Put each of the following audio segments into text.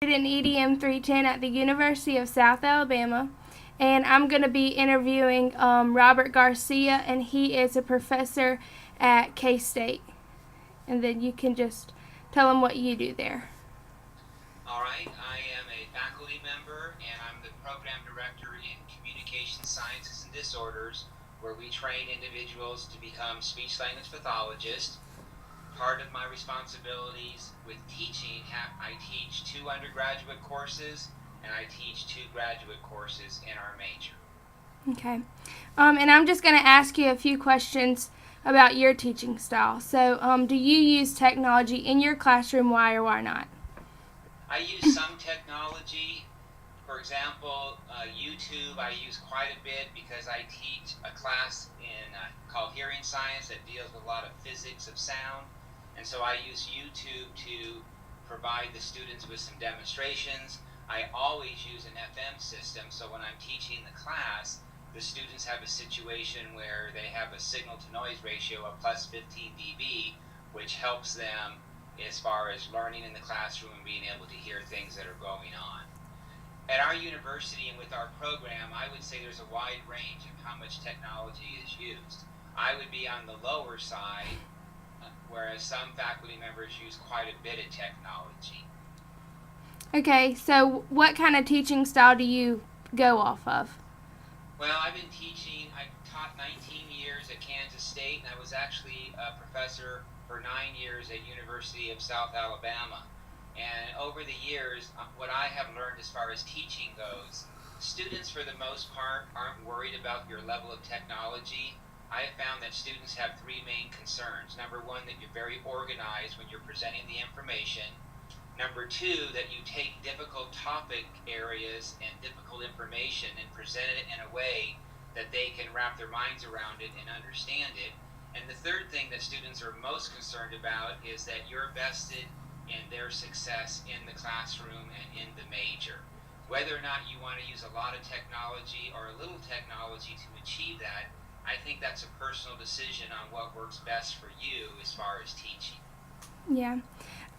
In EDM 310 at the University of South Alabama, and I'm going to be interviewing Robert Garcia, and he is a professor at K-State. And then you can just tell him what you do there. All right, I am a faculty member, and I'm the program director in Communication Sciences and Disorders, where we train individuals to become speech-language pathologists. Part of my responsibilities with teaching, I teach 2 undergraduate courses and I teach 2 graduate courses in our major. Okay. And I'm just going to ask you a few questions about your teaching style. So, do you use technology in your classroom? Why or why not? I use some technology. For example, YouTube I use quite a bit because I teach a class called Hearing Science that deals with a lot of physics of sound. And so I use YouTube to provide the students with some demonstrations. I always use an FM system, so when I'm teaching the class, the students have a situation where they have a signal-to-noise ratio of plus 15 dB, which helps them as far as learning in the classroom and being able to hear things that are going on. At our university and with our program, I would say there's a wide range of how much technology is used. I would be on the lower side, whereas some faculty members use quite a bit of technology. Okay, so what kind of teaching style do you go off of? Well, I taught 19 years at Kansas State, and I was actually a professor for 9 years at University of South Alabama. And over the years, what I have learned as far as teaching goes, students for the most part aren't worried about your level of technology. I have found that students have 3 main concerns. Number 1, that you're very organized when you're presenting the information. Number 2, that you take difficult topic areas and difficult information and present it in a way that they can wrap their minds around it and understand it. And the third thing that students are most concerned about is that you're vested in their success in the classroom and in the major. Whether or not you want to use a lot of technology or a little technology to achieve that, I think that's a personal decision on what works best for you as far as teaching. Yeah.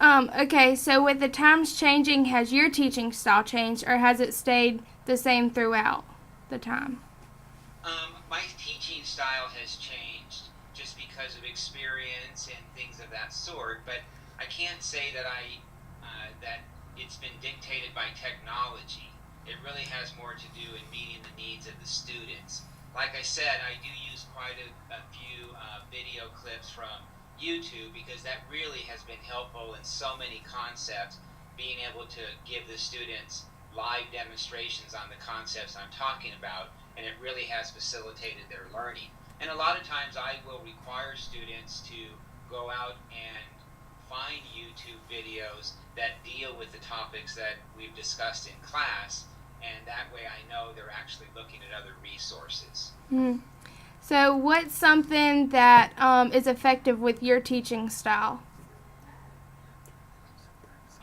Okay, so with the times changing, has your teaching style changed, or has it stayed the same throughout the time? My teaching style has changed just because of experience and things of that sort, but I can't say that that it's been dictated by technology. It really has more to do in meeting the needs of the students. Like I said, I do use quite a few video clips from YouTube because that really has been helpful in so many concepts, being able to give the students live demonstrations on the concepts I'm talking about, and it really has facilitated their learning. And a lot of times I will require students to go out and find YouTube videos that deal with the topics that we've discussed in class, and that way I know they're actually looking at other resources. So what's something that is effective with your teaching style?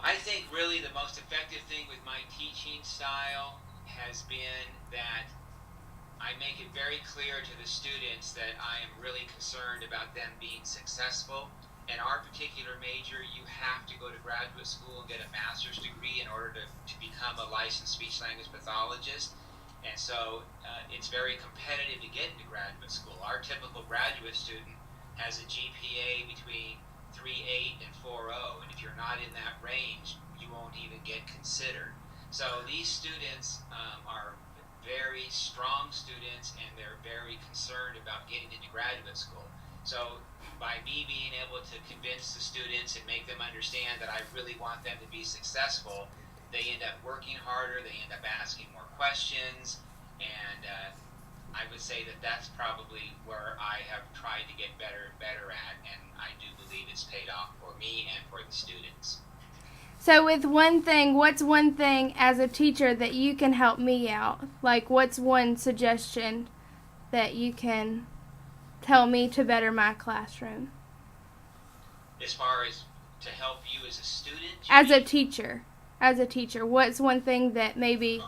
I think really the most effective thing with my teaching style has been that I make it very clear to the students that I am really concerned about them being successful. In our particular major, you have to go to graduate school and get a master's degree in order to become a licensed speech-language pathologist. And so it's very competitive to get into graduate school. Our typical graduate student has a GPA between 3.8 and 4.0, and if you're not in that range, you won't even get considered. So these students are very strong students, and they're very concerned about getting into graduate school. So by me being able to convince the students and make them understand that I really want them to be successful, they end up working harder, they end up asking more questions, and I would say that that's probably where I have tried to get better and better at, and I do believe it's paid off for me and for the students. So with one thing, what's one thing as a teacher that you can help me out? Like, what's one suggestion that you can tell me to better my classroom? As far as to help you as a student? As a teacher, what's one thing that maybe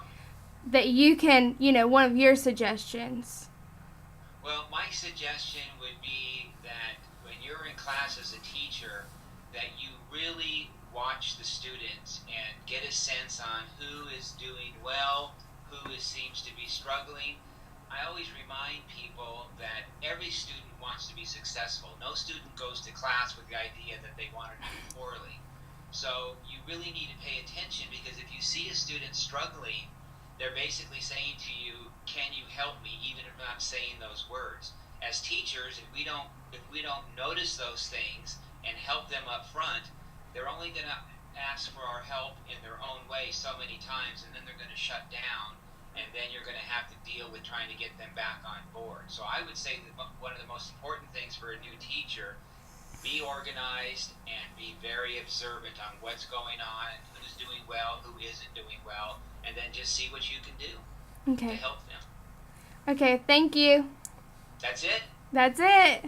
that you can, one of your suggestions? Well, my suggestion would be that when you're in class as a teacher, that you really watch the students and get a sense on who is doing well, seems to be struggling. I always remind people that every student wants to be successful. No student goes to class with the idea that they want to do poorly. So you really need to pay attention, because if you see a student struggling, they're basically saying to you, can you help me, even if I'm not saying those words. As teachers, if we don't notice those things and help them up front, they're only going to ask for our help in their own way so many times, and then they're going to shut down, and then you're going to have to deal with trying to get them back on board. So I would say that one of the most important things for a new teacher, be organized and be very observant on what's going on, who's doing well, who isn't doing well, and then just see what you can do to Okay. help them. Okay, thank you. That's it. That's it.